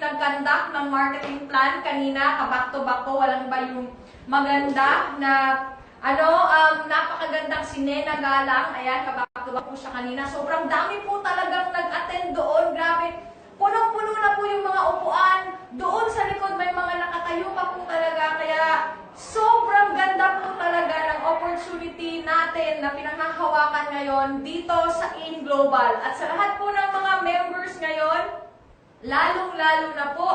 nag-conduct ng marketing plan kanina, kaback to back ko, walang iba yung maganda na napakagandang si Nena Galang. Ayan, kaback to back po siya kanina. Sobrang dami po talagang nag-attend doon. Grabe. Punong-puno na po yung mga upuan. Doon sa likod may mga nakatayo pa po talaga. Kaya sobrang ganda po talaga ng opportunity natin na pinanghahawakan ngayon dito sa AIM Global. At sa lahat po ng mga members ngayon, lalong-lalo na po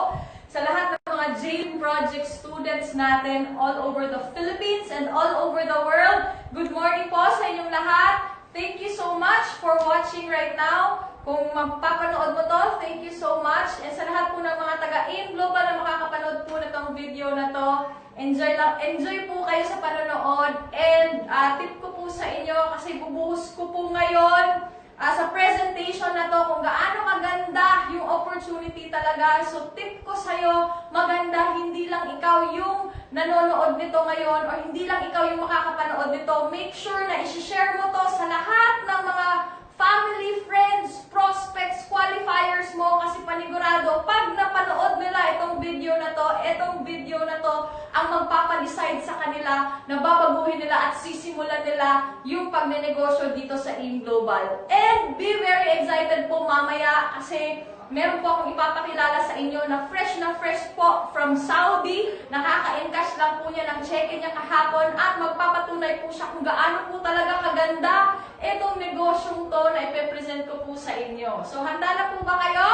sa lahat ng mga JAIM Project students natin all over the Philippines and all over the world. Good morning po sa inyong lahat. Thank you so much for watching right now. Kung magpapanood mo to, thank you so much. And sa lahat po ng mga taga-AIM Global na makakapanood po na itong video na to, enjoy po kayo sa panonood. And tip ko po sa inyo, kasi bubuhos ko po ngayon sa presentation na to kung gaano kaganda yung opportunity talaga. So tip ko sa'yo, maganda hindi lang ikaw yung nanonood nito ngayon or hindi lang ikaw yung makakapanood nito. Make sure na isi-share mo to sa lahat ng mga family, friends, prospects, qualifiers mo, kasi panigurado, pag napanood nila itong video na to ang magpapadecide sa kanila na babaguhin nila at sisimulan nila yung pagnenegosyo dito sa AIM Global. And be very excited po mamaya kasi meron po akong ipapakilala sa inyo na fresh po from Saudi. Nakaka-encash lang po niya ng cheque niya kahapon at magpapatunay po siya kung gaano po talaga kaganda itong negosyong to na ipepresent ko po sa inyo. So, handa na po ba kayo?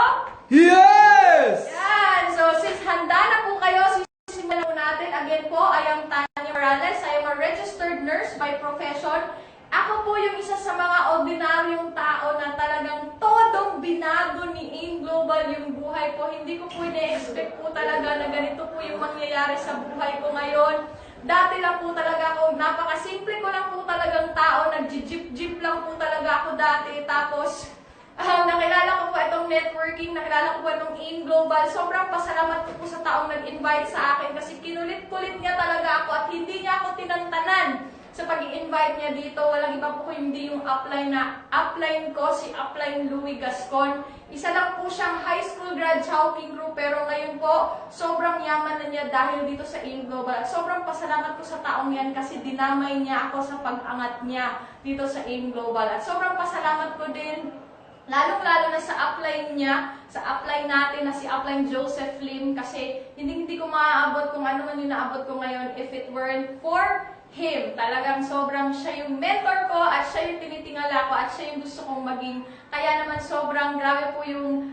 Yes! Yan! So, since handa na po kayo, sisimulan po natin. Again po, I am Tanya Morales. I am a registered nurse by profession. Ako po yung isa sa mga ordinaryong tao na talagang todong binago ni AIM Global yung buhay ko. Hindi ko po ina-expect po talaga na ganito po yung mangyayari sa buhay ko ngayon. Dati lang po talaga ako, napakasimple ko lang po talagang tao, nag-jeep lang po talaga ako dati. Tapos, nakilala ko po itong networking, nakilala ko po itong AIM Global. Sobrang pasalamat ko po sa taong nag-invite sa akin kasi kinulit-kulit niya talaga ako at hindi niya ako tinantanan sa pag-i-invite niya dito. Walang iba po hindi yung upline ko, si upline Louie Gascon. Isa lang po siyang high school grad Chowking Group, pero ngayon po, sobrang yaman na niya dahil dito sa AIM Global. Sobrang pasalamat ko sa taong yan kasi dinamay niya ako sa pag-angat niya dito sa AIM Global. At sobrang pasalamat ko din lalong-lalo na sa upline niya, sa upline natin na si upline Joseph Lim, kasi hindi ko maaabot kung ano man yung naabot ko ngayon if it weren't for him. Talagang sobrang siya yung mentor ko at siya yung tinitingala ko at siya yung gusto kong maging. Kaya naman sobrang grabe po yung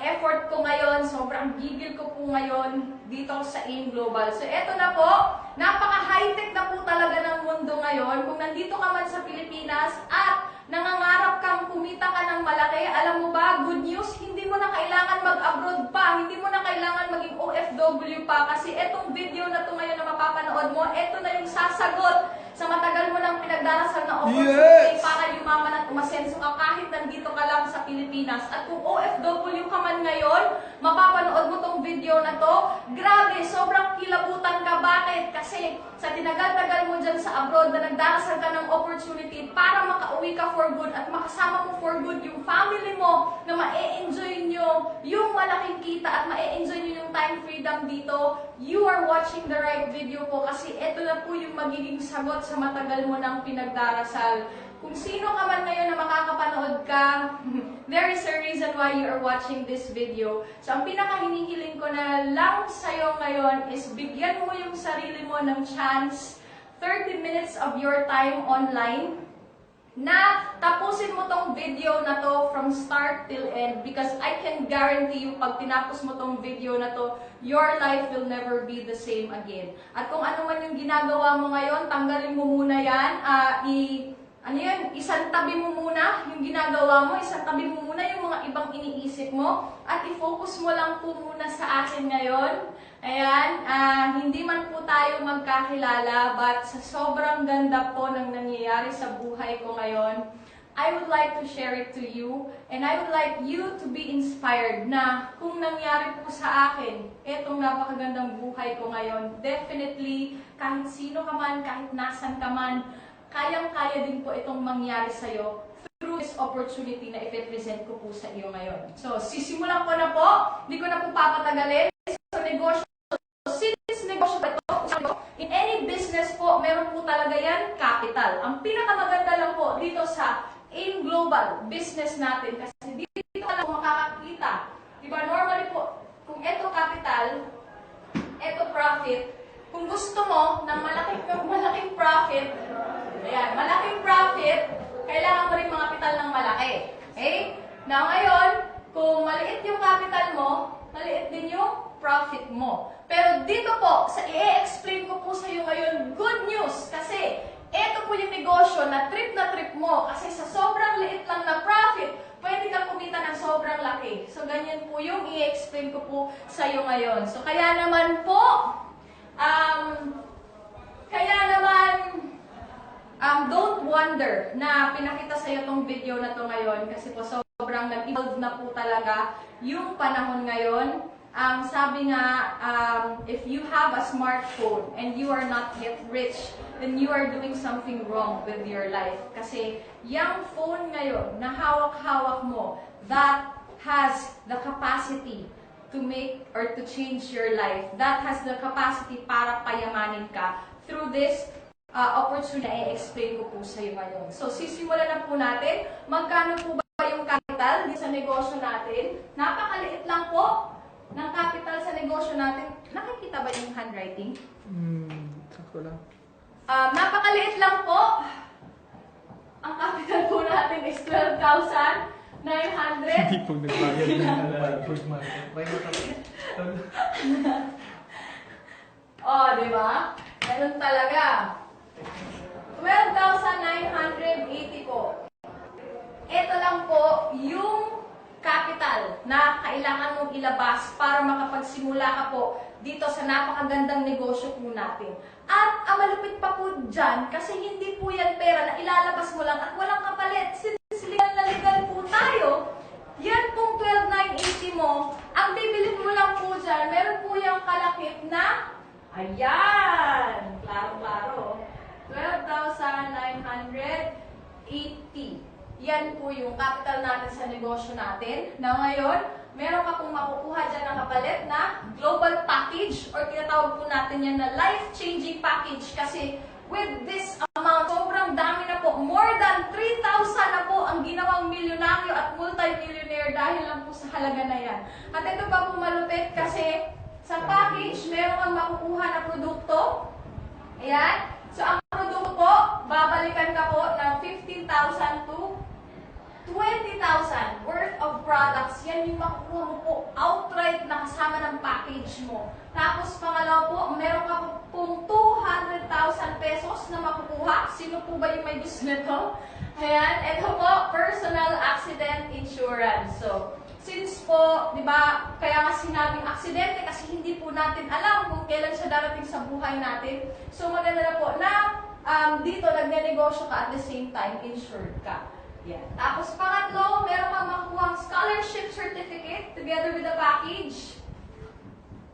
effort ko ngayon, sobrang gigil ko po ngayon dito sa AIM Global. So eto na po, napaka-high-tech na po talaga ng mundo ngayon. Kung nandito ka man sa Pilipinas at nangangarap kang kumita ka ng malaki, alam mo ba, good news, hindi mo na kailangan mag-abroad pa, hindi mo na kailangan maging OFW pa, kasi etong video na to ngayon na mapapanood mo, eto na yung sasagot sa matagal mo nang pinagdarasal na opportunity para yumaman at umasenso ka kahit nandito ka lang sa Pilipinas. At kung OFW ka man ngayon, mapapanood mo tong video na to, grabe, sobrang kilabutan ka. Bakit? Kasi sa tinagal-tagal mo dyan sa abroad na nagdarasal ka ng opportunity para makauwi ka for good at makasama mo for good yung family mo na ma-e-enjoy nyo yung malaking kita at ma-e-enjoy nyo yung time freedom dito, you are watching the right video po kasi ito na po yung magiging sagot sa matagal mo ng pinagdarasal. Kung sino ka man ngayon na makakapanood ka, there is a reason why you are watching this video. So, ang pinakahinihiling ko na lang sa'yo ngayon is bigyan mo yung sarili mo ng chance, 30 minutes of your time online, na tapusin mo tong video na to from start till end, because I can guarantee you pag tinapos mo tong video na to, your life will never be the same again. At kung ano man yung ginagawa mo ngayon, tanggalin mo muna yan, isantabi mo muna yung ginagawa mo, isantabi mo muna yung mga ibang iniisip mo, at i-focus mo lang po muna sa akin ngayon. Ayan, hindi man po tayo magkakilala, but sa sobrang ganda po ng nangyayari sa buhay ko ngayon, I would like to share it to you, and I would like you to be inspired na kung nangyari po sa akin, etong napakagandang buhay ko ngayon, definitely, kahit sino ka man, kahit nasan ka man, kayang-kaya din po itong mangyari sa'yo through this opportunity na i-present ko po sa iyo ngayon. So, sisimulan ko na po. Hindi ko na po papatagalin. So, negosyo. Since negosyo ba ito, in any business po, meron po talaga yan, capital. Ang pinakamaganda lang po dito sa AIM Global business natin, kasi dito ka lang makakakita. Diba, normally po, kung ito capital, ito profit, kung gusto mo ng malaking profit, ayan, malaking profit, kailangan mo rin mga kapital ng malaki. Okay? Now, ngayon, kung maliit yung capital mo, maliit din yung profit mo. Pero dito po, sa i-explain ko po sa iyo ngayon, good news. Kasi, ito po yung negosyo na trip mo. Kasi sa sobrang liit lang na profit, pwede kang kumita ng sobrang laki. So, ganyan po yung i-explain ko po sa iyo ngayon. So, kaya naman po, don't wonder na pinakita sa iyo tong video na to ngayon kasi po sobrang nag-evolve na po talaga yung panahon ngayon. Sabi nga, if you have a smartphone and you are not yet rich, then you are doing something wrong with your life. Kasi yung phone ngayon na hawak-hawak mo, that has the capacity to make or to change your life. That has the capacity para payamanin ka through this opportunity na i-explain ko po sa iyo ngayon. So, sisimulan na po natin. Magkano po ba yung capital sa negosyo natin? Napakaliit lang po ng capital sa negosyo natin. Nakikita ba yung handwriting? Sakto lang. Napakaliit lang po. Ang capital po natin is 12,900. Hindi po nagbayad ng food market. Oh, di ba? Ganun talaga. 12,980 po. Ito lang po yung capital na kailangan mong ilabas para makapagsimula ka po dito sa napakagandang negosyo po natin. At ang malupit pa po dyan, kasi hindi po yan pera na ilalabas mo lang at walang kapalit. Since legal na legal po tayo, yan pong 12,980 mo, ang bibili mo lang po dyan, meron po yung kalakip na, ayan, klaro-klaro, 12,980. Yan po yung capital natin sa negosyo natin. Na ngayon, meron ka pong makukuha dyan ng kapalit na global package or tinatawag po natin yan na life-changing package. Kasi with this amount, sobrang dami na po. More than 3,000 na po ang ginawang milyonaryo at multi-millionaire dahil lang po sa halaga na yan. At ito pa po malupit kasi sa package, meron kang makukuha na produkto. Ayan. So, ang produkto po, babalikan ka po ng 15,000 to 20,000 worth of products. Yan yung makukuha mo po outright na kasama ng package mo. Tapos, pangalawa po, meron ka pong 200,000 pesos na makukuha. Sino po ba yung may gusto nito? Ayan. Ito po, personal accident insurance. So, since po, di ba, kaya nga sinabing aksidente kasi hindi po natin alam kung kailan siya darating sa buhay natin. So, maganda na po na dito nagnenegosyo ka at the same time insured ka. Yan. Tapos, pangatlo, meron kang makukuha scholarship certificate together with the package.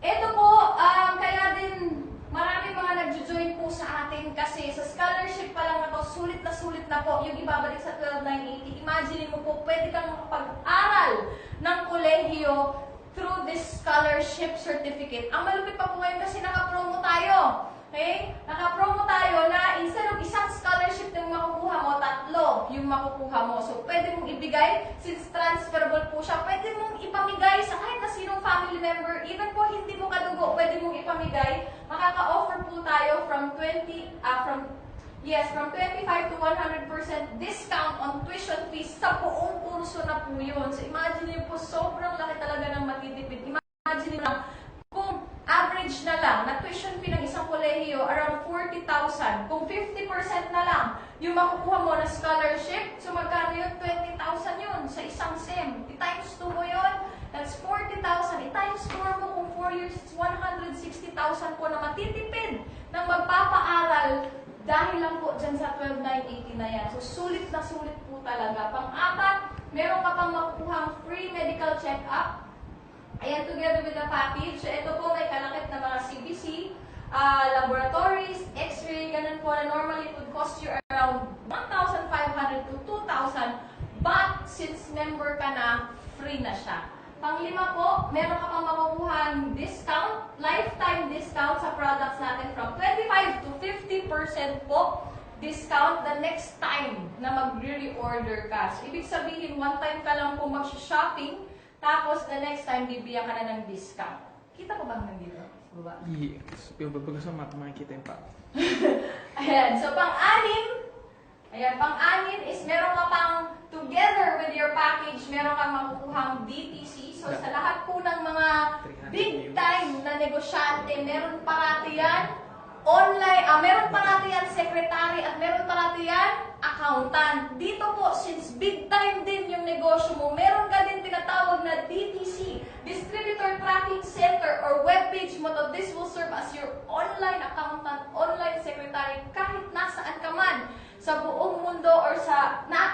Ito po, kaya din marami mga nagjo-join po sa atin kasi sa scholarship pa lang na to, sulit na po yung ibabalik sa 12,980. Imagine mo po, pwede kang makapag-aral ng kolehiyo through this scholarship certificate. Ang malupit pa po ngayon kasi naka-promo tayo. Okay? Naka-promo tayo na instead of isang scholarship na makukuha mo, 3 yung makukuha mo. So, pwede mong ibigay, since transferable po siya, pwede mong ipamigay sa kahit na sinong family member, even po hindi mo kadugo, pwede mong ipamigay. Makaka-offer po tayo from 25 to 100% discount on tuition fees sa buong kurso na po yun. So, imagine niyo po, sobrang laki talaga ng matitipid. Imagine niyo lang, kung average na lang, na tuition fee ng isang kolehiyo, around 40,000. Kung 50% na lang, yung makukuha mo na scholarship, so magkano yun? 20,000 yun sa isang SEM. I-times 2 mo yun, that's 40,000. I-times 4 mo kung 4 years, it's 160,000 po na matitipid ng magpapaaral dahil lang po dyan sa 12,980 na yan. So, sulit na sulit po talaga. Pang-apat, meron ka pang makukuhang free medical check-up. Ayan, together with the package. So, ito po may kalakip na mga CBC, laboratories, x-ray, ganun po na normally it would cost you around 1,500 to 2,000. member ka na, free na siya. Panglima po, meron ka pang makukuhang discount, lifetime discount sa products natin from 25 to 50% po discount the next time na mag-re-order ka. So, ibig sabihin, one time ka lang po mag-shopping, tapos the next time, bibigyan ka na ng discount. Kita ko ba hanggang dito? Baba? Yes. Yung babagas sa mata, makikita yung pa. Ayan. So, pang-anim is meron ka pang, together with your package, meron kang makukuhang DTC. So, sa lahat po ng mga big time na negosyante, meron parati yan online, meron parati yan secretary at meron parati yan accountant. Dito po, since big time din yung negosyo mo, meron ka din tinatawag na DTC, Distributor Tracking Center or webpage mo to. This will serve as your online accountant, online secretary, kahit nasaan ka man sa buong mundo or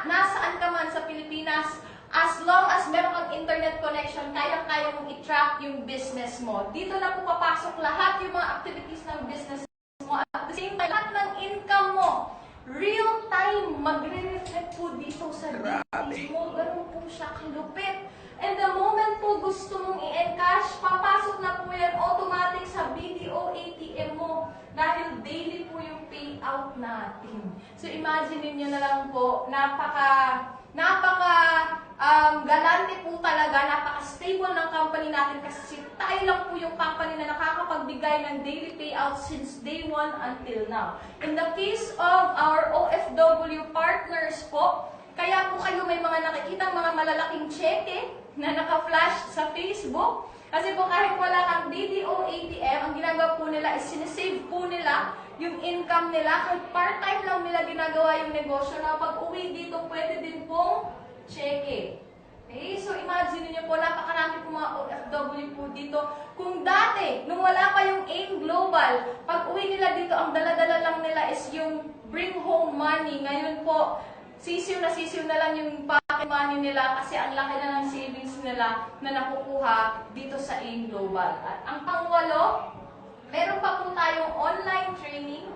nasaan ka man sa Pilipinas. As long as meron kang internet connection, kaya-kaya mong i-track yung business mo. Dito na po papasok lahat yung mga activities ng business mo. At the same time, lahat ng income mo, real time, magre-reflect po dito sa DTC mo. Ganun po siya kalupit. And the moment po gusto mong i-encash, papasok na po yan automatic sa BDO ATM mo. Dahil daily po yung payout natin. So imagine niyo na lang po, galante po talaga, napaka-stable ng company natin kasi tayo lang po yung company na nakakapagbigay ng daily payout since day 1 until now. In the case of our OFW partners po, kaya po kayo may mga nakikitang mga malalaking cheque na naka-flash sa Facebook. Kasi po kahit wala kang BDO ATM, ang ginagawa po nila is sinesave po nila yung income nila. Kahit part-time lang nila ginagawa yung negosyo na pag uwi dito, pwede din pong cheque. Okay? So imagine niyo po, napakarami po mga OFW po dito. Kung dati, nung wala pa yung AIM Global, pag uwi nila dito, ang dala-dala lang nila is yung bring home money. Ngayon po, sisiw na lang yung pocket money nila kasi ang laki na ng savings nila na nakukuha dito sa AIM Global. At ang pangwalo, meron pa po tayong online training.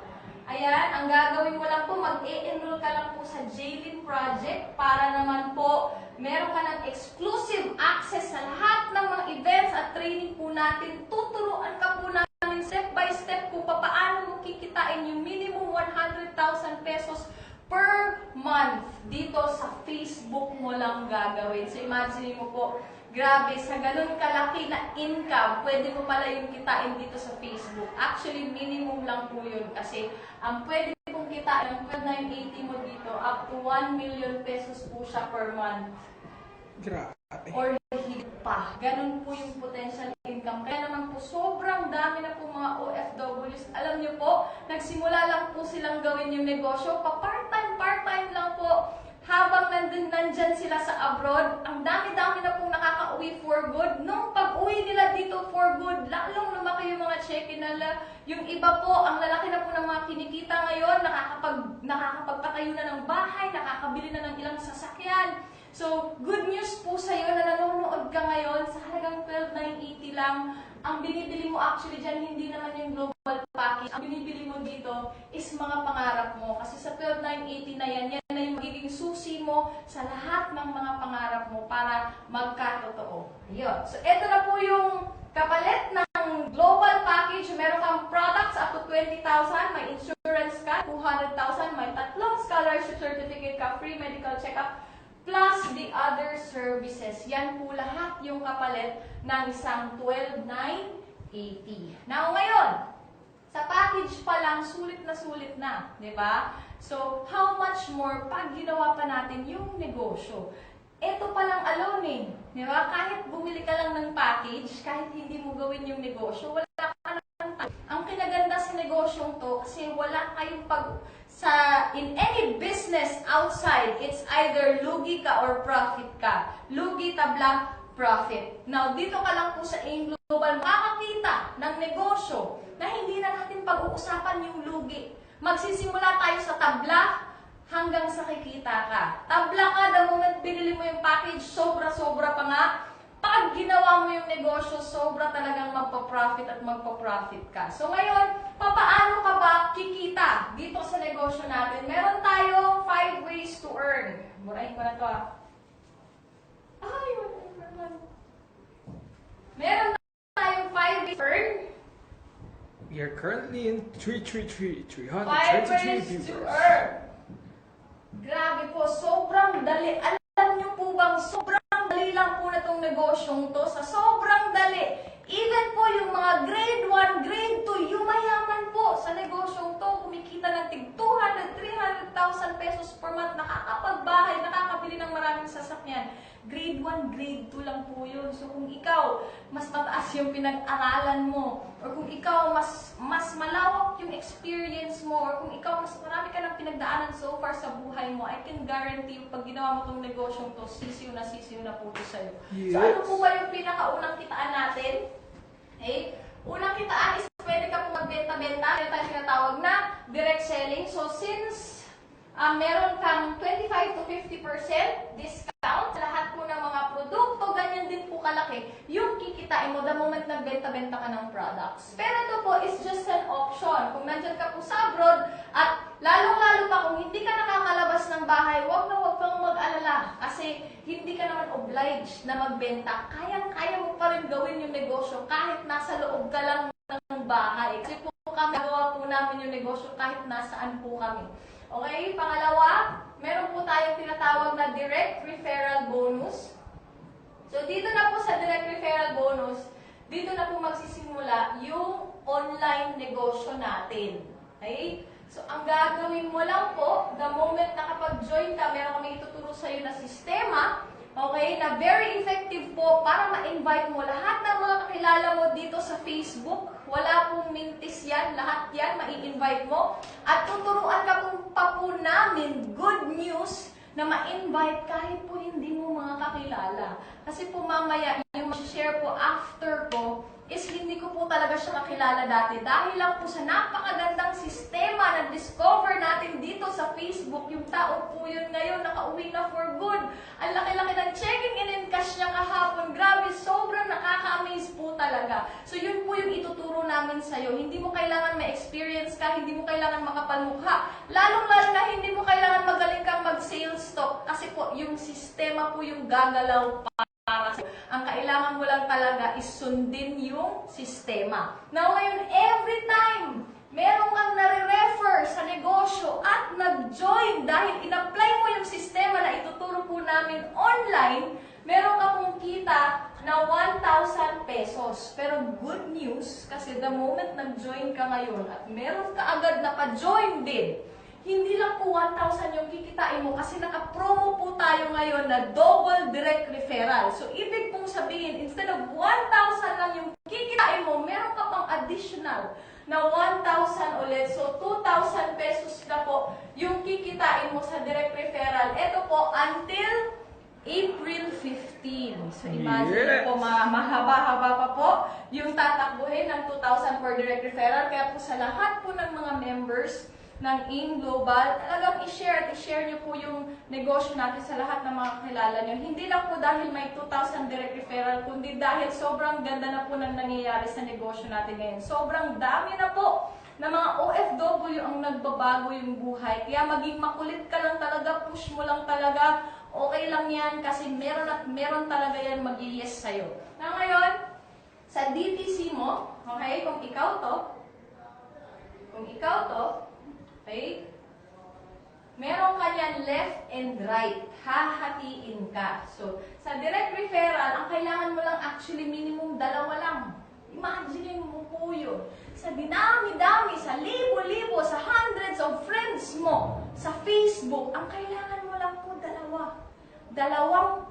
Ayan, ang gagawin mo lang po, mag-e-enroll ka lang po sa JLIN Project para naman po meron ka ng exclusive access sa lahat ng mga events at training po natin. Tuturuan ka po namin step by step kung paano mo kikitain yung minimum 100,000 pesos per month dito sa Facebook mo lang gagawin. So imagine mo po, grabe, sa ganun kalaki na income, pwede mo pala yung kitain dito sa Facebook. Actually, minimum lang po yun kasi ang pwede pong kitain ng 980 mo dito, up to 1 million pesos po siya per month. Grabe. Or higit pa. Ganun po yung potential income. Kaya naman po, sobrang dami na po mga OFWs. Alam niyo po, nagsimula lang po silang gawin yung negosyo. Part-time lang po. Habang nandyan sila sa abroad, ang dami-dami na pong nakaka-uwi for good. Nung pag-uwi nila dito for good, lalong lumaki yung mga cheque nila. Yung iba po, ang lalaki na po ng mga kinikita ngayon, nakakapagpatayo na ng bahay, nakakabili na ng ilang sasakyan. So, good news po sa'yo na nanonood ka ngayon sa halagang 12,980 lang. Ang binibili mo actually dyan, hindi naman yung global package. Ang binibili mo dito is mga pangarap mo. Kasi sa 12,980 na yan na yung magiging susi mo sa lahat ng mga pangarap mo para magkatotoo. Ayun. So, ito na po yung kapalit ng global package. Meron kang products up to 20,000, may insurance ka, 200,000, may 3 scholarship certificate ka, free medical checkup, plus the other services. Yan po lahat yung kapalit ng isang 12,980. Now, ngayon, sa package pa lang, sulit na, di ba? So, how much more pag ginawa pa natin yung negosyo? Ito pa lang alone eh, di ba? Kahit bumili ka lang ng package, kahit hindi mo gawin yung negosyo, wala ka ng time. Ang kinaganda sa negosyong to, kasi wala kayong in any business outside, it's either lugi ka or profit ka. Lugi, tabla, profit. Now, dito ka lang po sa AIM Global, makakakita ng negosyo na hindi na natin pag-uusapan yung lugi. Magsisimula tayo sa tabla hanggang sa kikita ka. Tabla ka, the moment binili mo yung package, sobra-sobra pa nga. Pag ginawa mo yung negosyo, sobra talagang magpa-profit at magpa-profit ka. So ngayon, papaano ka ba kikita dito sa negosyo natin? Meron tayong 5 ways to earn. Burahin ko na to 1,333,323 to viewers. earn. Grabe po, sobrang dali. Alam niyo po bang sobrang dali lang po na itong negosyong to? Sa sobrang dali. Even po yung mga grade 1, grade 2, yumayaman po sa negosyong to. Kumikita ng tig 200, 300,000 pesos per month. Nakakapagbahay, nakakabili ng maraming sasakyan. Grade 1, grade 2 lang po yun. So kung ikaw, mas mataas yung pinag-aralan mo, or kung ikaw, mas malawak yung experience mo, or kung ikaw, mas marami ka ng pinagdaanan so far sa buhay mo, I can guarantee you, pag ginawa mo tong negosyong to, sisiyo na po ito sa'yo. Yes. So ano po ba yung pinakaunang kitaan natin? Okay? Unang kitaan is pwede ka po magbenta-benta, yung tayo tinatawag na direct selling. So since meron kang 25 to 50% discount sa lahat po ng mga produkto, ganyan din po kalaki yung kikitain mo the moment nagbenta-benta ka ng products. Pero ito po is just an option. Kung nandyan ka po sa abroad at lalong-lalo pa kung hindi ka nakakalabas ng bahay, wag kang mag-alala kasi hindi ka naman obliged na magbenta. Kayang-kaya mo pa rin gawin yung negosyo kahit nasa loob ka lang ng bahay. Kasi po kami, nagawa po namin yung negosyo kahit nasaan po kami. Okay, pangalawa, meron po tayong tinatawag na direct referral bonus. So, dito na po sa direct referral bonus, dito na po magsisimula yung online negosyo natin. Okay? So, ang gagawin mo lang po, the moment na kapag join ka, meron kami ituturo sa iyo na sistema, okay, na very effective po para ma-invite mo lahat ng mga kakilala mo dito sa Facebook. Wala pong mintis yan, lahat yan mai-invite mo. At tuturuan ka pa po namin good news na ma-invite kahit po hindi mo mga kakilala. Kasi po mamaya, yung share po after ko, is hindi ko po talaga siya kakilala dati. Dahil lang po sa napakagandang sistema na discover natin dito sa Facebook, yung tao po yun ngayon, nakauwi na for good. Ang laki-laki ng checking in and cash niya kahapon. Grabe, sobrang nakaka-amaze po talaga. So yun po yung ituturo namin sa'yo. Hindi mo kailangan ma-experience ka, hindi mo kailangan makapalmukha. Lalong-lalo na hindi mo kailangan magaling kang mag-sales talk. Kasi po, yung sistema po yung gagalaw pa. Ang kailangan mo lang talaga is sundin yung sistema. Now ngayon, every time meron kang nare-refer sa negosyo at nag-join dahil in-apply mo yung sistema na ituturo po namin online, meron ka pong kita na 1,000 pesos. Pero good news, kasi the moment nag-join ka ngayon at meron ka agad na pa-join din, hindi lang po 1,000 yung kikitain mo kasi naka-promo po tayo ngayon na double direct referral. So, ibig pong sabihin, instead of 1,000 lang yung kikitain mo, meron ka pang additional na 1,000 ulit. So, 2,000 pesos na po yung kikitain mo sa direct referral. Ito po, until April 15. So, imagine po, mahaba-haba pa po yung tatakbuhin ng 2,000 for direct referral. Kaya po sa lahat po ng mga members ng AIM Global, talagang i-share nyo po yung negosyo natin sa lahat ng mga kakilala nyo. Hindi lang po dahil may 2,000 direct referral, kundi dahil sobrang ganda na po ng nangyayari sa negosyo natin ngayon. Sobrang dami na po na mga OFW ang nagbabago yung buhay. Kaya maging makulit ka lang talaga, push mo lang talaga, okay lang yan kasi meron at meron talaga yan mag-yes sa'yo. Na ngayon, sa DTC mo, okay, kung ikaw to, okay? Meron ka yan left and right. Hahatiin ka. So, sa direct referral, ang kailangan mo lang actually minimum 2 lang. Imagine mo po yun. Sa dinami-dami, sa libo-libo, sa hundreds of friends mo, sa Facebook, ang kailangan mo lang po 2. 2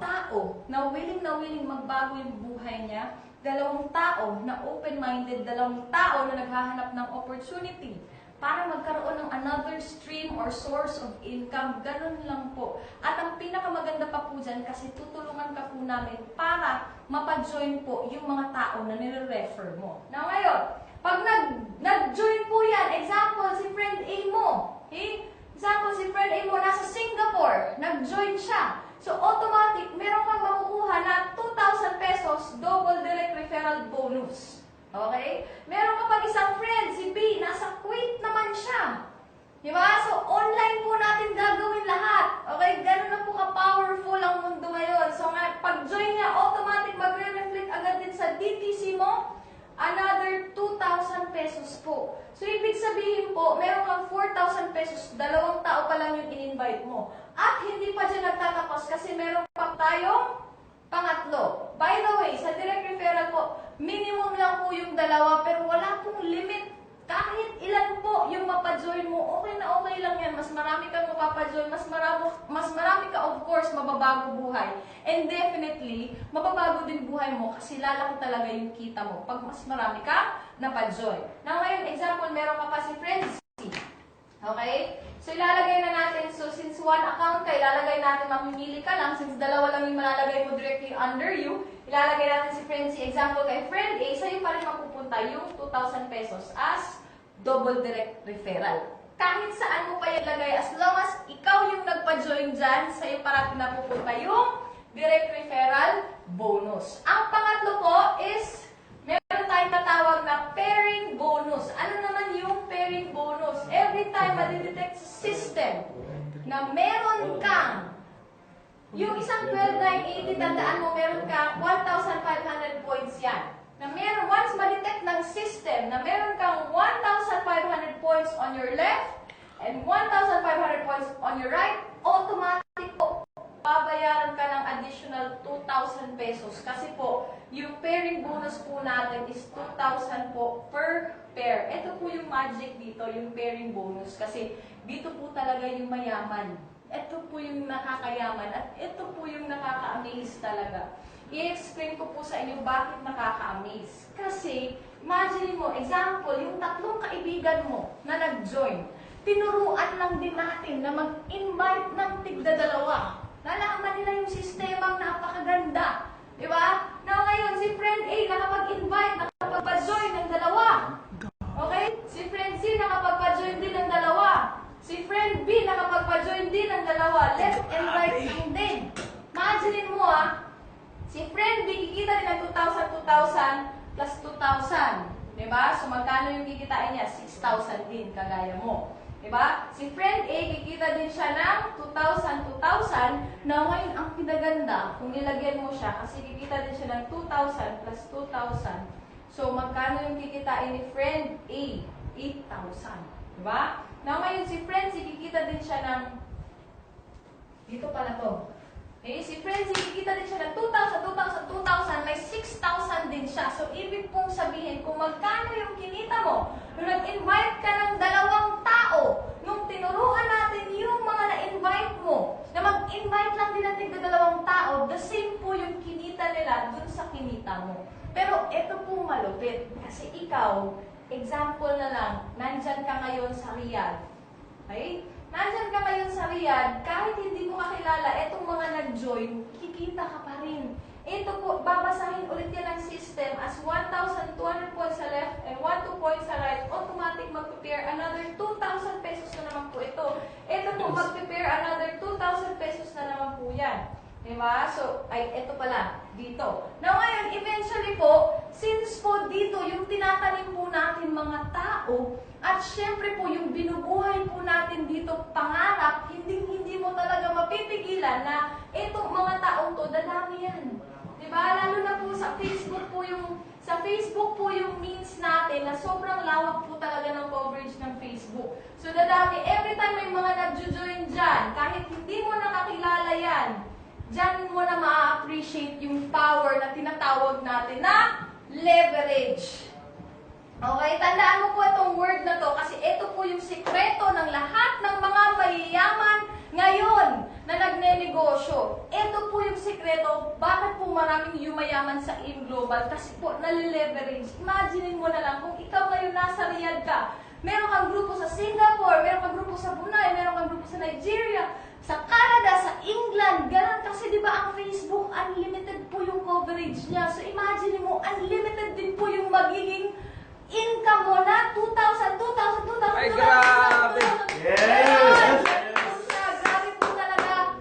tao na willing magbago yung buhay niya. 2 tao na open-minded. 2 tao na naghahanap ng opportunity para magkaroon ng another stream or source of income. Ganun lang po. At ang pinakamaganda pa po dyan, kasi tutulungan ka po namin para mapa-join po yung mga tao na nire-refer mo. Na ngayon, pag nag-join po yan, example, si friend A mo. Okay? Example, si friend A mo nasa Singapore, nag-join siya. So, automatic, meron kang makukuha na 2,000 pesos double direct referral bonus. Okay? Meron ka pang isang friend, si B, nasa Kuwait naman siya. Diba? So, online po natin gagawin lahat. Okay? Ganun na po ka-powerful ang mundo ngayon. So, pag-join niya, automatic magre-reflect agad din sa DTC mo another 2,000 pesos po. So, ibig sabihin po, meron kang 4,000 pesos, dalawang tao pa lang yung in-invite mo. At hindi pa dyan nagtatapos kasi meron pa tayong pangatlo. By the way, sa direct referral po, minimum lang po yung dalawa, pero wala pong limit. Kahit ilan po yung mapajoin mo, okay na okay lang yan. Mas marami kang mapapajoin, mas marami ka, of course, mababago buhay. And definitely, mababago din buhay mo kasi lalaki talaga yung kita mo pag mas marami ka napajoin. Now, ngayon, example, meron ka pa si Frenzy. Okay? So, ilalagay na natin. So, since one account ka, ilalagay natin, mamimili ka lang. Since dalawa lang yung malalagay mo directly under you, ilalagay natin si Frenzy. Example, kay Friend A, sa'yo pa rin mapupunta yung 2,000 pesos as double direct referral. Kahit saan mo pa ilagay, as long as ikaw yung nagpa-join dyan, sa'yo parating napupunta yung direct referral bonus. Ang pangatlo po is, meron tayong tatawag na pairing bonus. Ano naman yung pairing bonus? Every time ma-detect sa system na meron kang, yung isang 12,980, tandaan mo, meron kang 1,500 points yan. Na meron, once ma-detect ng system na meron kang 1,500 points on your left and 1,500 points on your right, automatic po, babayaran ka ng additional 2,000 pesos. Kasi po, yung pairing bonus po natin is 2,000 po per pair. Ito po yung magic dito, yung pairing bonus. Kasi dito po talaga yung mayaman. Ito po yung nakakayaman at ito po yung nakaka-amaze talaga. I-explain ko po sa inyo bakit nakaka-amaze. Kasi, imagine mo, example, yung tatlong kaibigan mo na nag-join, tinuruan lang din natin na mag-invite ng tigda-dalawa. Nalaman nila yung sistemang napakaganda. Di ba? Na ngayon, si Friend A nakapag-invite, nakapag-join ng dalawa. Okay? Si Friend C nakapag-join din ng dalawa. Si Friend B nakapag-join din ng dalawa. Left and right lang din. Imagine mo si Friend B kikita din ng 2,000, 2,000 plus 2,000. Diba? So, magkano yung kikitain niya? 6,000 din, kagaya mo. Diba? Si Friend A, kikita din siya ng 2,000, 2,000. Na ngayon, ang pinaganda, kung nilagyan mo siya, kasi kikita din siya ng 2,000 plus 2,000. So, magkano yung kikitain ni Friend A? 8,000. Diba? Na ngayon, si Friend C, kikita din siya ng, dito pala to. Okay, si Frenzy, kikita din siya ng 2,000, 2,000, 2,000, may 6,000 din siya. So, ibig pong sabihin, kung magkano yung kinita mo, nung nag-invite ka ng dalawang tao, nung tinuruan natin yung mga na-invite mo, na mag-invite lang din natin ng dalawang tao, the same po yung kinita nila dun sa kinita mo. Pero, ito po malupit. Kasi ikaw, example na lang, nandyan ka ngayon sa Riyadh. Okay? Nandyan ka ngayon sa Riyadh, kahit hindi mo kakilala, etong mga nag-join, kikita ka pa rin. Ito po, babasahin ulit yan ng system as 1,200 points sa left and 1,2 points sa right. Automatic mag-prepare another 2,000 pesos na naman po ito. Ito po, mag-prepare another 2,000 pesos na naman po yan. Diba? So, ay, ito pala, dito. Now, ngayon, eventually po, since po dito, yung tinatanim po natin mga tao, at syempre po, yung binubuhay po natin dito, pangarap, hindi mo talaga mapipigilan na itong mga taong to, dadami yan. Diba? Lalo na po sa Facebook po yung means natin na sobrang lawak po talaga ng coverage ng Facebook. So, dadami, every time may mga nag-join dyan, kahit hindi mo nakakilala yan, dyan mo na ma-appreciate yung power na tinatawag natin na leverage. Okay, tandaan mo po itong word na to kasi ito po yung sikreto ng lahat ng mga mayayaman ngayon na nagnenegosyo. Ito po yung sikreto, bakit po maraming yumayaman sa AIM Global? Kasi po, nalileverage. Imagine mo na lang, kung ikaw ngayon nasa Riyadh ka, meron kang grupo sa Singapore, meron kang grupo sa Brunei, meron kang grupo sa Nigeria, sa Canada, sa England, ganun kasi di ba ang Facebook, unlimited po yung coverage niya. So imagine mo, unlimited din po yung magiging income mo na 2,000, 2,000, 2,000, Ay, 2,000, grabe! 2,000. Yes! Grabe po talaga.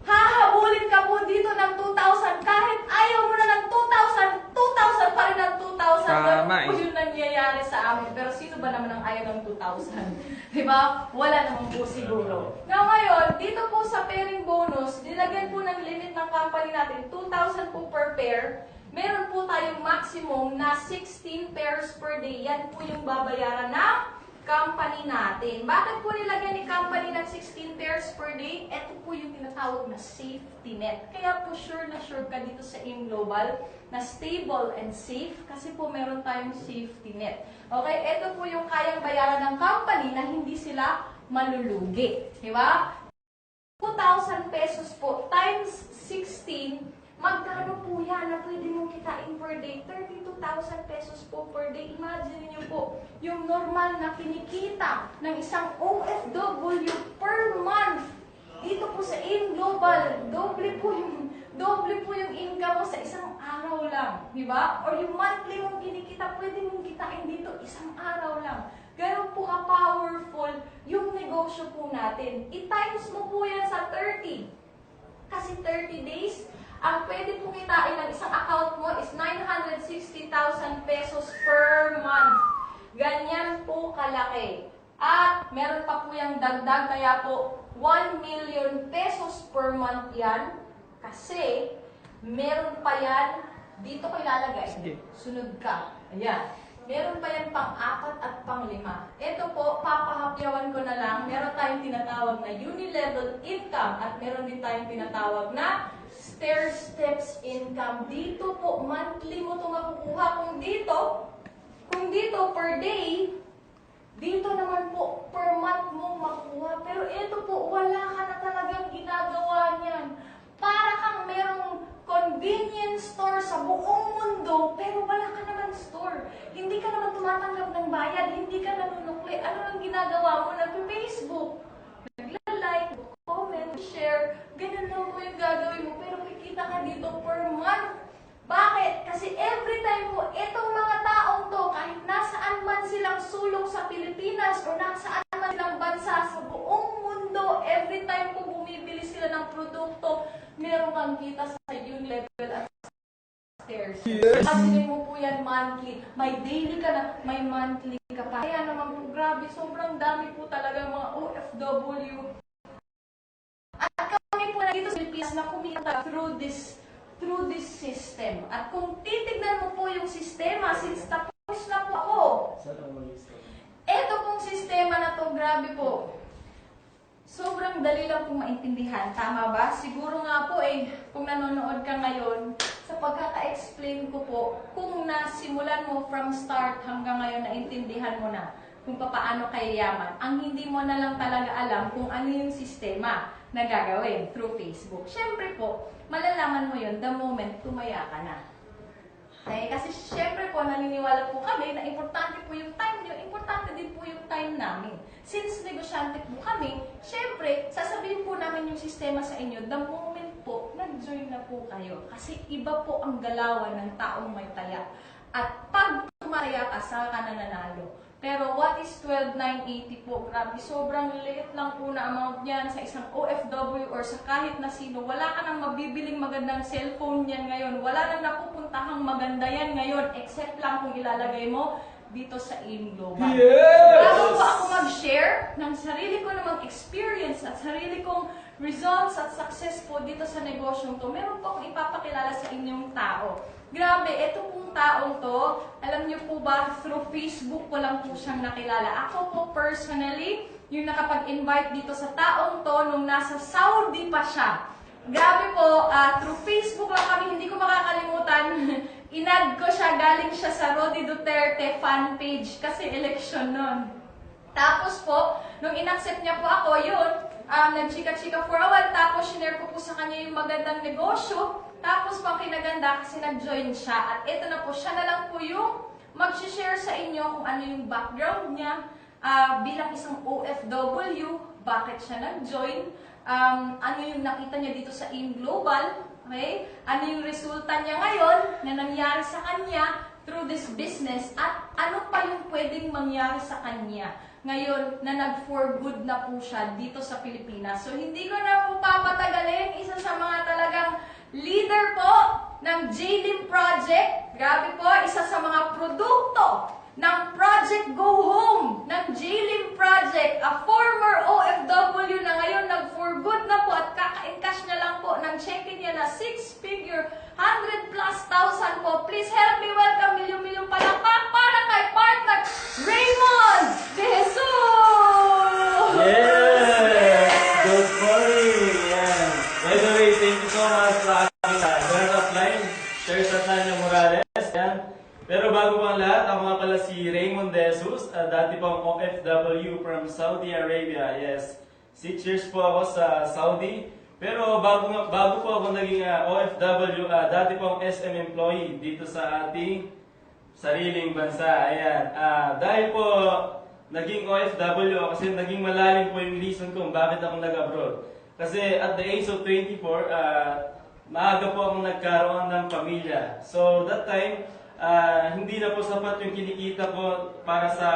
Hahabulin ka po dito ng 2,000. Kahit ayaw mo na ng 2,000, 2,000 pa rin ng 2,000. Tama Ganun po yung nangyayari sa amin. Pero sino ba naman ang ayaw ng 2,000? Diba? Wala naman po siguro. Now ngayon, dito po sa pairing bonus, nilagyan po ng limit ng company natin, 2,000 po per pair. meron po tayong maximum na 16 pairs per day. Yan po yung babayaran ng company natin. Bakit po nilagyan ni company ng 16 pairs per day? Ito po yung tinatawag na safety net. Kaya po sure na sure ka dito sa AIM Global na stable and safe kasi po meron tayong safety net. Okay? Ito po yung kayang bayaran ng company na hindi sila malulugi. Di ba? 2,000 pesos po times 16, magkano po yan na pwede mong kitain per day? 32,000 pesos po per day. Imagine niyo po, yung normal na kinikita ng isang OFW per month. Dito po sa AIM Global, doble po yung income mo sa isang araw lang. Di ba? Or yung monthly mong kinikita, pwede mong kitain dito isang araw lang. Ganun po ka-powerful yung negosyo po natin. I-times mo po yan sa 30. Kasi 30 days, ang pwede pong kitain ng isang account mo is 960,000 pesos per month. Ganyan po kalaki. At meron pa po yung dagdag, kaya po 1 million pesos per month yan. Kasi meron pa yan, dito ko ilalagay. Sige. Sunod ka. Ayan. Meron pa yan pang-4 at pang-5. Ito po, papahapyawan ko na lang. Meron tayong tinatawag na uni-level income at meron din tayong tinatawag na stair steps income. Dito po, monthly mo ito makukuha. Kung dito per day, dito naman po, per month mo makukuha. Pero ito po, wala ka na talagang ginagawa niyan. Para kang merong convenience store sa buong mundo, pero wala ka naman store. Hindi ka naman tumatanggap ng bayad, hindi ka nanunukli. Ano ang ginagawa mo? Nag-Facebook, nagla-like, comment, share, ganun lang po yung gagawin mo, pero kikita ka dito per month. Bakit? Kasi every time po, itong mga taong to, kahit nasaan man silang sulok sa Pilipinas o nasaan man silang bansa sa buong mundo, every time po bumibili sila ng produkto, meron kang kita sa uni-level at stairs. Yes. Sabihin mo po yan monthly. May daily ka na, may monthly ka pa. Kaya naman po, grabe, sobrang dami po talaga mga OFW. At kami po na dito sa Pilipinas na kumita through this system. At kung titignan mo po yung sistema, since tapos na po ako, eto pong sistema na to, grabe po. Sobrang dali lang pong maintindihan. Tama ba? Siguro nga po kung nanonood ka ngayon, sa pagkaka-explain ko po, kung nasimulan mo from start hanggang ngayon, naintindihan mo na kung paano kayo yaman. Ang hindi mo na lang talaga alam kung ano yung sistema na gagawin through Facebook. Siyempre po, malalaman mo yun the moment tumaya ka na. Okay? Kasi syempre po, naniniwala po kami na importante po yung time nyo, importante din po yung time namin. Since negosyante po kami, syempre, sasabihin po namin yung sistema sa inyo the moment po, nag-join na po kayo. Kasi iba po ang galawan ng taong may taya. At pag tumaya ka, saka ka na nanalo. Pero what is 12,980 po? Grabe, sobrang liit lang po na amount niyan sa isang OFW or sa kahit na sino. Wala ka nang mabibiling magandang cellphone niyan ngayon. Wala nang napupuntahang maganda yan ngayon except lang kung ilalagay mo dito sa AIM Global. Yes! Bago po ako mag-share ng sarili ko namang experience at sarili kong results at success po dito sa negosyong to, meron po akong ipapakilala sa inyong tao. Grabe, eto pong taong to, alam niyo po ba, through Facebook ko lang po siyang nakilala. Ako po personally, yung nakapag-invite dito sa taong to nung nasa Saudi pa siya. Grabe po, through Facebook lang kami, hindi ko makakalimutan. Inad ko siya, galing siya sa Rodi Duterte fan page kasi election nun. Tapos po, nung inaccept niya po ako, yun, nagchika-chika for a while, tapos sinare ko po sa kanya yung magandang negosyo. Tapos pang kinaganda kasi nag-join siya. At ito na po, siya na lang po yung mag-share sa inyo kung ano yung background niya bilang isang OFW, bakit siya nag-join, ano yung nakita niya dito sa AIM Global, okay? Ano yung resulta niya ngayon na nangyari sa kanya through this business at ano pa yung pwedeng mangyari sa kanya ngayon na nag-for good na po siya dito sa Pilipinas. So hindi ko na po papatagalin, isa sa mga talagang leader po ng JLIM Project. Grabe po, isa sa mga produkto ng Project Go Home ng JLIM Project. A former OFW na ngayon nag-for good na po at kaka-encash niya lang po ng check-in niya na 6-figure, 100+ thousand po please help me welcome milyong-milyong palakpak para kay partner Raymond De Jesus! Yes! Good morning! Yan. By the way, thank you so much sa aking Girl Upline, Sir Satania Morales. Yan. Pero bago pa ang lahat, ako nga pala si Raymond De Jesus, dati pang OFW from Saudi Arabia. Yes, 6 years po ako sa Saudi. Pero bago po ako naging OFW, dati pong SM employee dito sa ating sariling bansa. Ayan. Dahil po naging OFW ako kasi naging malalim po yung reason kung bakit ako nag-abroad. Kasi at the age of 24, maaga po akong nagkaroon ng pamilya. So that time, hindi na po sapat yung kinikita ko para sa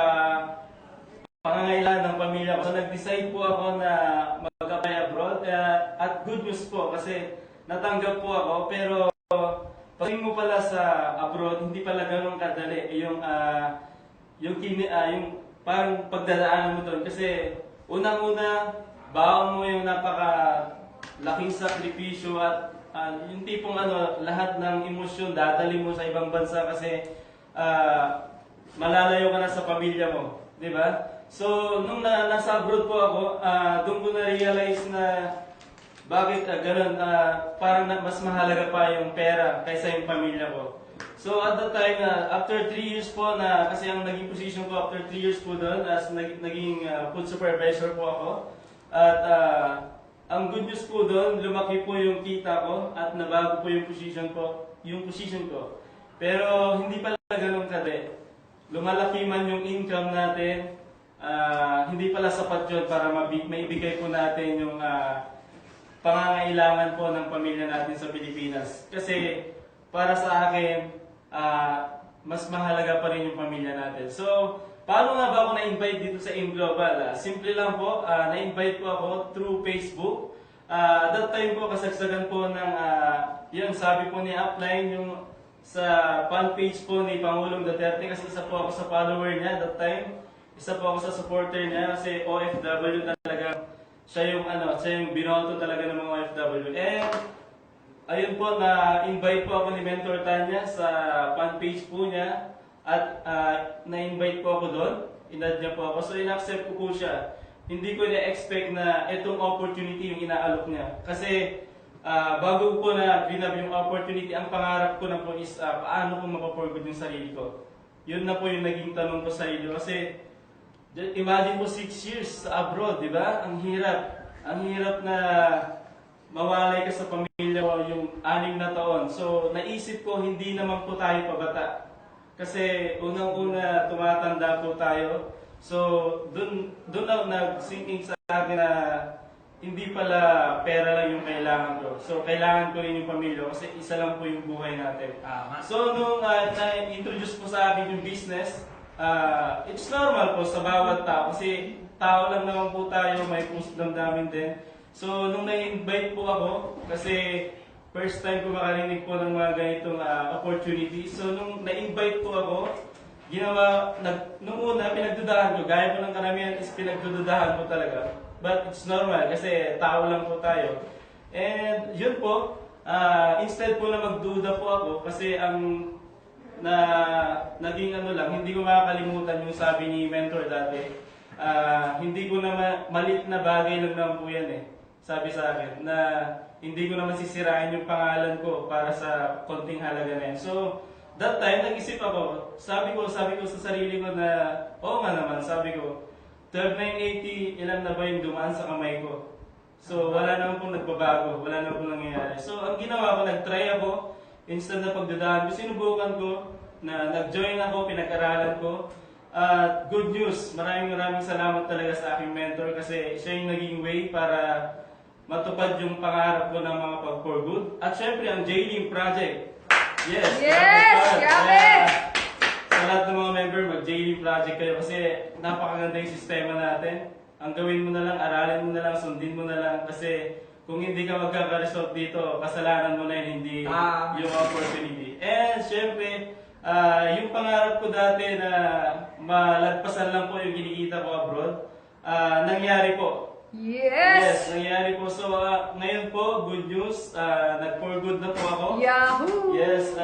pangangailangan ng pamilya ko. So nag-decide po ako na mag-apply abroad. At good news po kasi natanggap po ako. Pero pagdating mo pala sa abroad, hindi pala ganun kadali. Yung parang pagdadaanan mo doon. Kasi unang-una, baon mo yung napaka-laking sakripisyo at yung tipong lahat ng emosyon dadali mo sa ibang bansa kasi malalayo ka na sa pamilya mo, di ba? So, nung nasa abroad po ako, doon ko na-realize na bakit ganun, parang mas mahalaga pa yung pera kaysa yung pamilya ko. So, at that time, after 3 years po kasi ang naging position ko after 3 years po doon, as naging food supervisor po ako. At ang good news po doon, lumaki po yung kita ko at nabago po yung position ko. Pero hindi pala ganun kadali. Lumalaki man yung income natin, hindi pala sapat yun para maibigay po natin yung pangangailangan po ng pamilya natin sa Pilipinas. Kasi para sa akin, mas mahalaga pa rin yung pamilya natin. So, paano nga ba ako na-invite dito sa AIM Global? Simple lang po, na-invite po ako through Facebook. That time po, kasagsagan po ng, yung sabi po ni Upline, yung sa fan page po ni Pangulong Duterte, kasi isa po ako sa follower niya that time. Isa po ako sa supporter niya kasi OFW talaga. Siya yung binoto talaga ng mga OFW. And, ayun po, na-invite po ako ni Mentor Tanya sa fan page po niya. At na-invite po ako doon, inad niya po ako. So in-accept ko po siya. Hindi ko na-expect na itong opportunity yung inaalok niya. Kasi bago po na ginab yung opportunity, ang pangarap ko na po is paano ko mapaporgood yung sarili ko. Yun na po yung naging tanong ko sa sarili. Kasi imagine mo 6 years sa abroad, di ba? Ang hirap. Ang hirap na mawalay ka sa pamilya mo yung 6 na taon. So naisip ko, hindi naman po tayo pabata. Kasi unang-una tumatanda po tayo. So, doon ako nag-sinking sa akin na hindi pala pera lang yung kailangan ko. So, kailangan ko rin yung pamilya kasi isa lang po yung buhay natin. So, nung na-introduce po sa akin yung business, it's normal po sa bawat tao kasi tao lang naman po tayo, may puso damdamin din. So, nung na-invite po ako, kasi first time ko makarinig po ng mga ganitong opportunity. So, nung na-invite po ako, nung una, pinagdudahan ko. Gaya po ng karamihan is pinagdudahan po talaga. But it's normal kasi tao lang po tayo. And yun po, instead po na magduda po ako kasi naging hindi ko makakalimutan yung sabi ni Mentor dati. Hindi ko na malit na bagay lang naman po yan eh. Sabi sa akin na hindi ko naman sisirain yung pangalan ko para sa konting halaga na yan. So, that time, nag-isip ako. Sabi ko sa sarili ko na, oo nga naman, sabi ko, 12,980, ilan na ba yung dumaan sa kamay ko? So, wala naman pong nagbabago, wala naman pong nangyayari. So, ang ginawa ko, nag-try ako, instead na pagdudahan ko, sinubukan ko, na nag-join ako, pinag-aralan ko. At good news, maraming salamat talaga sa aking mentor kasi siya yung naging way para matupad yung pangarap ko ng mga pag-for good. At syempre, ang J-Link Project. Yes! Grabe! Sa lahat ng mga member, mag-J-Link Project kayo kasi napakaganda yung sistema natin. Ang gawin mo na lang, aralin mo na lang, sundin mo na lang kasi kung hindi ka magkaka-result dito, kasalanan mo na yun, hindi yung opportunity. And syempre, yung pangarap ko dati na malagpasan lang po yung kinikita ko abroad, nangyari po. Yes! Nangyayari po. So, ngayon po, good news. Nag-for good na po ako. Yahoo! Yes,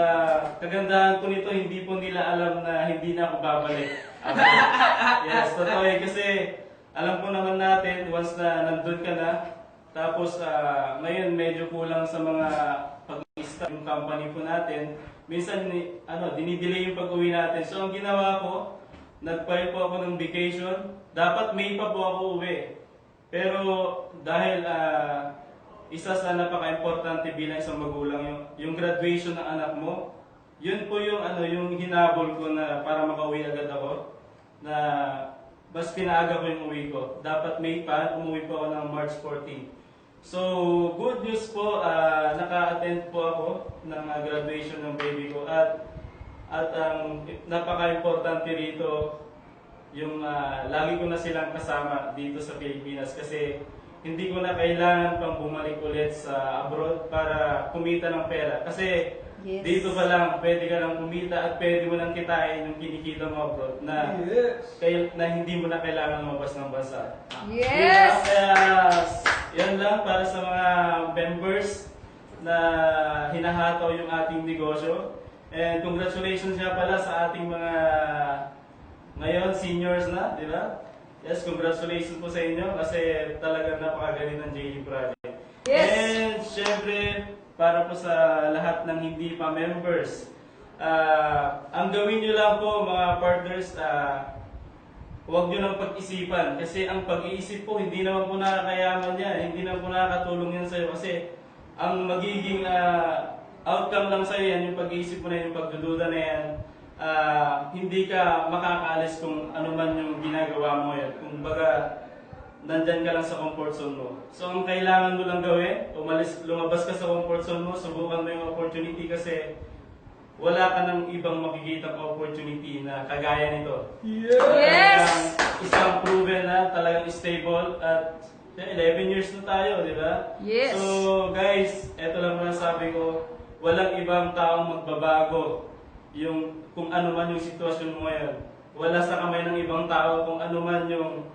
kagandahan po nito, hindi po nila alam na hindi na ako babalik. Yes, totoo eh. Kasi alam po naman natin, once na nandun ka na, tapos ngayon medyo kulang sa mga pag-i-start yung company po natin. Minsan, dinidelay yung pag-uwi natin. So, ang ginawa ko, nag-file po ako ng vacation. Dapat May pa po ako uwi. Pero dahil isa sa napaka-importante bilang isang magulang yung graduation ng anak mo, yun po yung yung hinabol ko na para makauwi agad ako, na mas pinaaga ko yung uwi ko. Dapat May pa, umuwi po ako ng March 14. So, good news po, naka-attend po ako ng graduation ng baby ko, at ang napaka-importante rito, yung lagi ko na silang kasama dito sa Pilipinas, kasi hindi ko na kailangan pang bumalik ulit sa abroad para kumita ng pera. Kasi Yes. dito pa lang, pwede ka lang kumita at pwede mo lang kitain yung kinikita mo abroad na, na hindi mo na kailangan lumabas ng bansa. Yes! Kaya yan lang para sa mga members na hinahataw yung ating negosyo. And congratulations nga pala sa ating mga ngayon seniors na, di ba? Yes, congratulations po sa inyo kasi talagang napakagaling ng JD Project. Yes! And syempre, para po sa lahat ng hindi pa members, ang gawin nyo lang po mga partners, huwag nyo lang pag-isipan. Kasi ang pag-iisip po, hindi naman po nakakayaman yan. Hindi naman po nakakatulong yan sa'yo. Kasi ang magiging outcome lang sa'yo yan, yung pag-iisip mo na yung pagdududa na yan, hindi ka makakaalis kung ano man yung ginagawa mo yan. Kung baga, nandyan ka lang sa comfort zone mo. So, ang kailangan mo lang gawin, lumabas ka sa comfort zone mo, subukan mo yung opportunity kasi wala ka ng ibang makikitang opportunity na kagaya nito. Yes! Talagang isang proven na, talagang stable, at 11 years na tayo, di ba? Yes! So, guys, eto lang muna sabi ko, walang ibang taong magbabago yung kung ano man yung sitwasyon mo ngayon. Wala sa kamay ng ibang tao kung ano man yung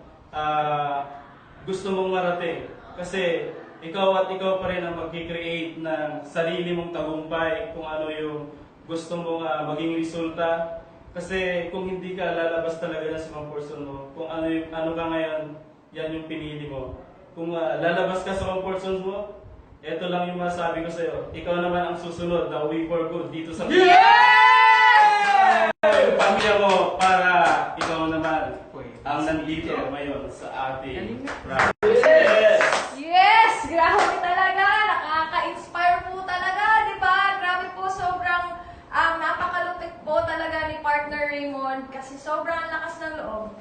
gusto mong marating. Kasi ikaw at ikaw pa rin ang mag-create ng sarili mong tagumpay kung ano yung gusto mong maging resulta. Kasi kung hindi ka lalabas talaga na sa comfort zone mo, kung ano ka ngayon, yan yung pinili mo. Kung lalabas ka sa comfort zone mo, eto lang yung masabi ko sa'yo. Ikaw naman ang susunod na way for good dito sa yung pamilya mo para ikaw naman ang nandito ngayon sa ating practice. Yes! Yes! Grabe talaga! Nakaka-inspire po talaga, di ba? Grabe po, sobrang napakalupit po talaga ni Partner Raymond kasi sobrang lakas ng loob.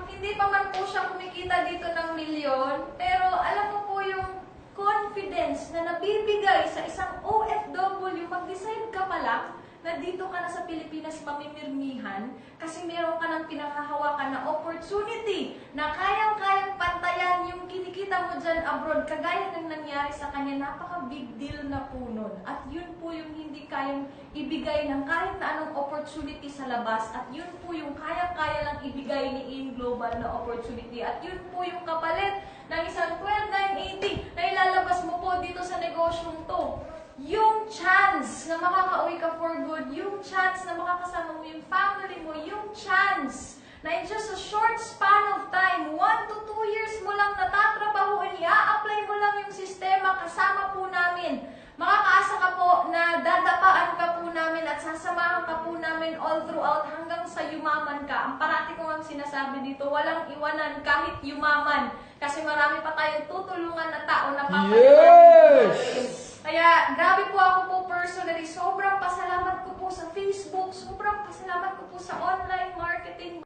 Hindi pa man po siya kumikita dito ng milyon, pero alam mo po yung confidence na nabibigay sa isang OFW, mag-decide ka pa lang na dito ka na sa Pilipinas mamimirmihan kasi meron ka ng pinanghahawakan na opportunity na kayang-kayang pantayan yung kinikita mo dyan abroad. Kagaya ng nangyari sa kanya, napaka-big deal na po nun. At yun po yung hindi kayang ibigay ng kahit na anong opportunity sa labas. At yun po yung kayang-kaya lang ibigay ni In Global na opportunity. At yun po yung kapalit ng isang 12,980 na ilalabas mo po dito sa negosyong to. Yung chance na makakauwi ka for good, yung chance na makakasama mo yung family mo, yung chance na in just a short span of time, 1 to 2 years mo lang natatrabahuin, i-apply mo lang yung sistema, kasama po namin. Makakaasa ka po na dadapaan ka po namin at sasamahan ka po namin all throughout hanggang sa yumaman ka. Ang parati ko ang sinasabi dito, walang iwanan kahit yumaman. Kasi marami pa tayong tutulungan na tao na Yes! Kaya, grabe po ako po personally. Sobrang pasalamat ko po sa Facebook. Sobrang pasalamat ko po sa online marketing.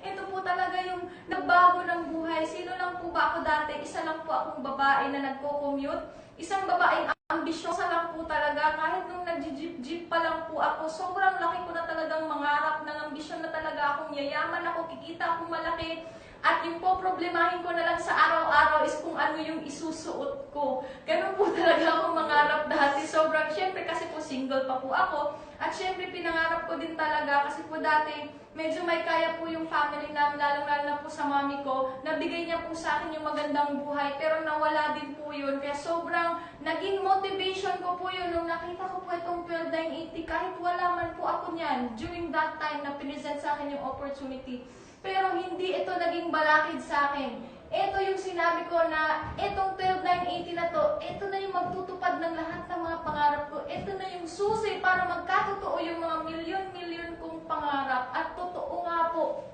Ito po talaga yung nagbago ng buhay. Sino lang po ba ako dati? Isa lang po akong babae na nagko-commute. Isang babaeng ambisyosa lang po talaga. Kahit nung nag-jeep pa lang po ako, sobrang laki ko na talagang mangarap ng ambisyon na talaga akong yayaman ako, kikita akong malaki. At yung po problemahin ko na lang sa araw-araw is kung ano yung isusuot ko. Ganun po talaga ako mangarap dati. Sobrang, syempre kasi po single pa po ako. At syempre pinangarap ko din talaga kasi po dati medyo may kaya po yung family namin, lalong-lalo na po sa mami ko. Nabigay niya po sa akin yung magandang buhay pero nawala din po yun. Kaya sobrang naging motivation ko po yun nung nakita ko po itong 12980 kahit wala man po ako niyan during that time na pinesent sa akin yung opportunity. Pero hindi ito naging balakid sa akin. Ito yung sinabi ko na itong 12980 na to, ito na yung magtutupad ng lahat ng mga pangarap ko. Ito na yung susi para magkatotoo yung mga milyon-milyon kong pangarap. At totoo nga po,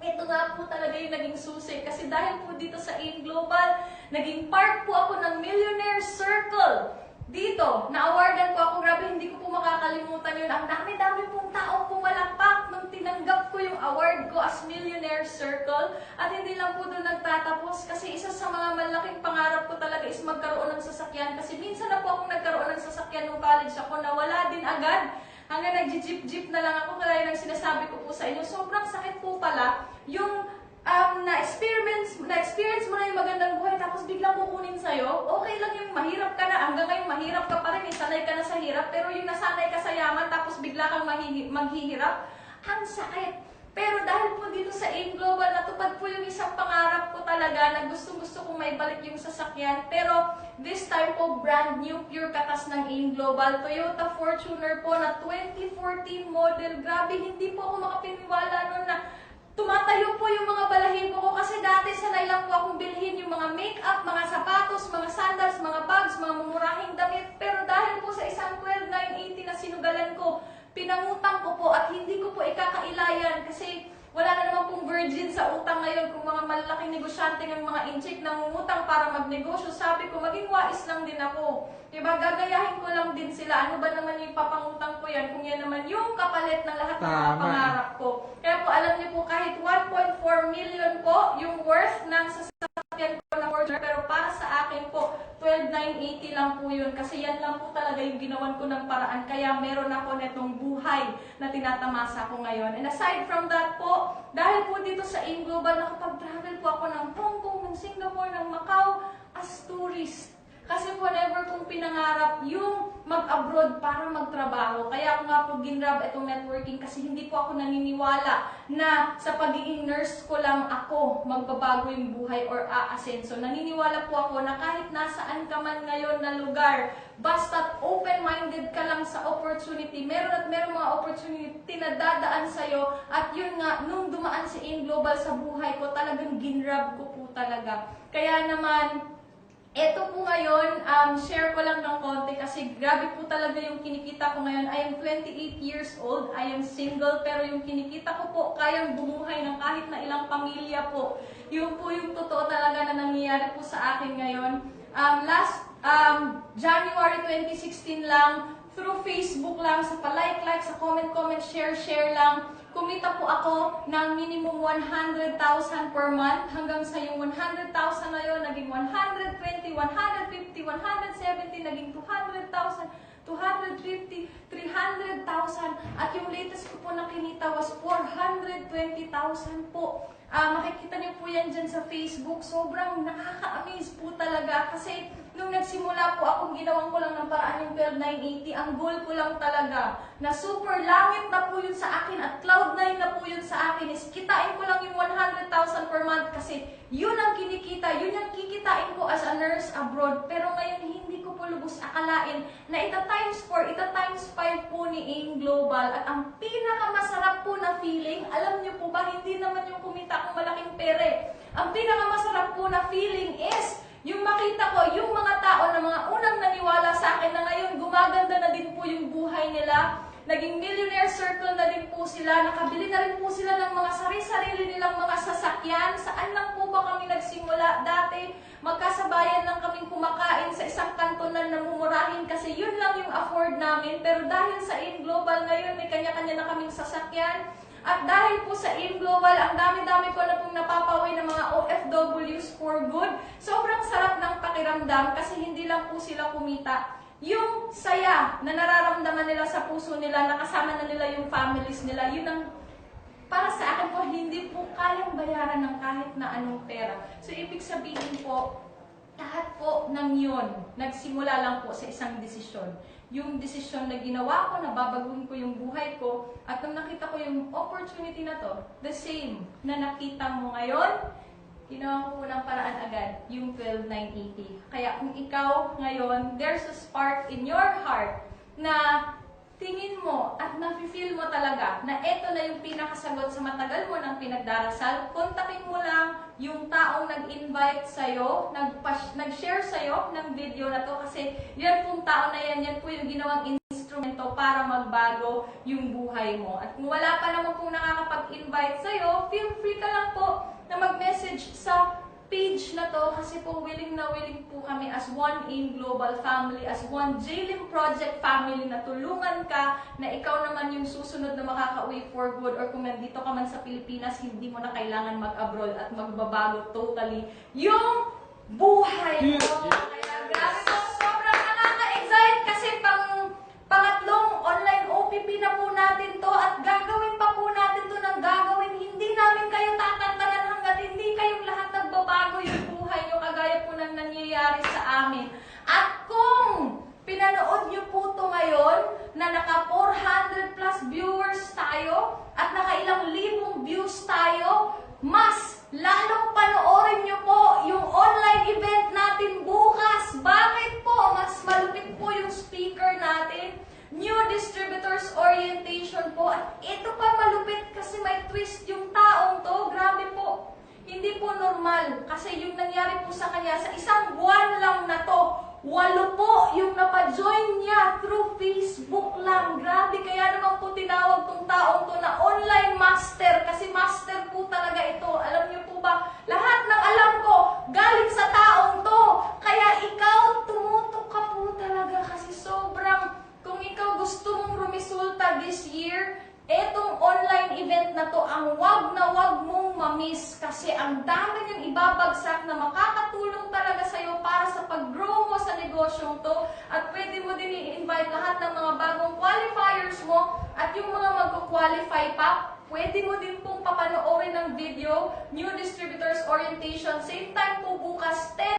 ito nga po talaga yung naging susi. Kasi dahil po dito sa AIM Global, naging part po ako ng Millionaire Circle. Dito, na-awardan ko ako. Grabe, hindi ko po makakalimutan yun. Ang dami-dami pong taong pumalakpak nung tinanggap ko yung award ko as Millionaire Circle. At hindi lang po doon nagtatapos kasi isa sa mga malaking pangarap ko talaga is magkaroon ng sasakyan. Kasi minsan na po akong nagkaroon ng sasakyan nung college ako na wala din agad. Hanggang nag-jeep-jeep na lang ako, kaya ng sinasabi ko po sa inyo. Sobrang sakit po pala yung na-experience mo na yung magandang buhay tapos biglang kukunin sa'yo. Okay lang yung mahirap ka na, hanggang ngayon mahirap ka pa rin, sanay ka na sa hirap, pero yung nasanay ka sa yaman tapos bigla kang maghihirap, ang sakit. Pero dahil po dito sa AIM Global, natupad po yung isang pangarap ko talaga na gustong-gusto kong maibalik yung sasakyan. Pero this time po, brand new, pure katas ng AIM Global. Toyota Fortuner po na 2014 model. Grabe, hindi po ako makapiniwala nun na tumatayo po yung mga balahibo ko kasi dati sanay lang po akong bilhin yung mga make-up, mga sapatos, mga sandals, mga bags, mga mumurahing damit. Pero dahil po sa isang 12980 na sinugalan ko, pinangutang ko po at hindi ko po ikakailayan kasi wala na naman pong virgin sa utang ngayon kung mga malalaking negosyante ng mga inchik nangungutang para magnegosyo. Sabi ko, maging wais lang din ako. Diba, gagayahin ko lang din sila. Ano ba naman yung papangutang ko yan kung yan naman yung kapalit ng lahat ng mga pangarap ko. Kaya po, alam niyo po, kahit 1.4 million po yung worth ng sasakyan ko na Fortuner, pero para sa akin po, 12,980 lang po yun. Kasi yan lang po talaga yung ginawan ko ng paraan. Kaya meron ako netong buhay na tinatamasa ko ngayon. And aside from that po, dahil po dito sa AIM Global, nakapag-travel po ako ng Hong Kong, ng Singapore, ng Macau, as tourist. Kasi po never kong pinangarap yung mag-abroad para magtrabaho. Kaya ako nga po ginrab itong networking kasi hindi po ako naniniwala na sa pagiging nurse ko lang ako magbabago yung buhay or aasenso. Naniniwala po ako na kahit nasaan ka man ngayon na lugar, basta't open-minded ka lang sa opportunity, meron at meron mga opportunity na dadaan sa'yo. At yun nga, nung dumaan si AIM Global sa buhay ko, talagang ginrab ko po talaga. Kaya naman, ito po ngayon, share ko lang ng konti kasi grabe po talaga yung kinikita ko ngayon. I am 28 years old, I am single, pero yung kinikita ko po, kayang bumuhay ng kahit na ilang pamilya po. Yun po yung totoo talaga na nangyayari po sa akin ngayon. Last January 2016 lang, through Facebook lang, sa pa-like, sa comment, share lang, kumita po ako ng minimum 100,000 per month hanggang sa yung 100,000 na yun, naging 120, 150, 170, naging 200,000, 250, 300,000 at yung latest ko po na kinita was 420,000 po. Makikita niyo po yan dyan sa Facebook. Sobrang nakaka-amaze po talaga kasi nung nagsimula po akong ginawan ko lang ng paraan yung 12,980, ang goal ko lang talaga na super langit na po yun sa akin at cloud9 na po yun sa akin is kitain ko lang yung 100,000 per month kasi yun ang kinikita, yun yung kikitain ko as a nurse abroad. Pero ngayon hindi ko po lubos akalain na ita times 4, ita times 5 po ni AIM Global at ang pinakamasarap po na feeling, alam niyo po ba, hindi naman yung kumita akong malaking pere. Ang pinakamasarap po na feeling is yung makita ko, yung mga tao na mga unang naniwala sa akin na ngayon gumaganda na din po yung buhay nila, naging millionaire circle na din po sila, nakabili na rin po sila ng mga sarili nilang mga sasakyan. Saan lang po ba kami nagsimula? Dati, magkasabayan lang kaming kumakain sa isang kantonan na mumurahin kasi yun lang yung afford namin. Pero dahil sa AIM Global ngayon, may kanya-kanya na kaming sasakyan. At dahil po sa AIM Global, ang dami-dami ko na pong napapaway ng mga OFWs for good. Sobrang sarap ng pakiramdam kasi hindi lang po sila kumita. Yung saya na nararamdaman nila sa puso nila, nakasama na nila yung families nila, yun ang para sa akin po, hindi po kayang bayaran ng kahit na anong pera. So, ibig sabihin po, lahat po ng yun, nagsimula lang po sa isang desisyon. Yung desisyon na ginawa ko, na babaguhin ko yung buhay ko, at nung nakita ko yung opportunity na to, the same na nakita mo ngayon, ginawa ko po ng paraan agad, yung 12,980. Kaya kung ikaw ngayon, there's a spark in your heart na tingin mo at nafe-feel mo talaga na ito na yung pinakasagot sa matagal mo ng pinagdarasal, kontakin mo lang yung taong nag-invite sa'yo, nag-share sa'yo ng video na to kasi yan pong tao na yan po yung ginawang instrumento para magbago yung buhay mo. At kung wala pa naman pong nakakapag-invite sa'yo, feel free ka lang po na mag-message sa page na to kasi po willing na willing po kami as One Aim Global Family, as One JLIM Project Family na tulungan ka na ikaw naman yung susunod na makaka-uwi for good, or kung nandito ka man sa Pilipinas, hindi mo na kailangan mag-abroad at magbabago totally yung buhay mo. Kaya grabe po, sobrang nakaka-excite kasi pangatlong online OPP na po natin to at gagawin pa po natin to ng gagawin. Hindi namin kayo tatantanan hanggat hindi kayong lahat nagbabago yung buhay nyo kagaya po ng nangyayari sa amin. At kung pinanood nyo po to ngayon na naka 400 plus viewers tayo at naka ilang libong views tayo, mas lalong panoorin nyo po yung online event natin bukas. Bakit po? Mas malupit po yung speaker natin. New Distributors Orientation po. At ito pa malupit kasi may twist yung taong to. Grabe po. Hindi po normal. Kasi yung nangyari po sa kanya, sa isang buwan lang na to, 8 po yung napajoin niya through Facebook lang. Grabe, kaya naman po tinawag tong taong to na online master. Kasi master po talaga ito. Alam niyo po ba, lahat ng alam ko, galing sa taong to. Kaya ikaw, tumutok ka po talaga kasi sobrang, kung ikaw gusto mong rumisulta this year, etong online event na to ang wag na wag mong mamiss kasi ang dami niyang ibabagsak na makakatulong talaga sa'yo para sa pag-grow mo sa negosyong to at pwede mo din i-invite lahat ng mga bagong qualifiers mo at yung mga magko-qualify pa, pwede mo din pong papanoorin ng video, New Distributors Orientation, same time po bukas, 10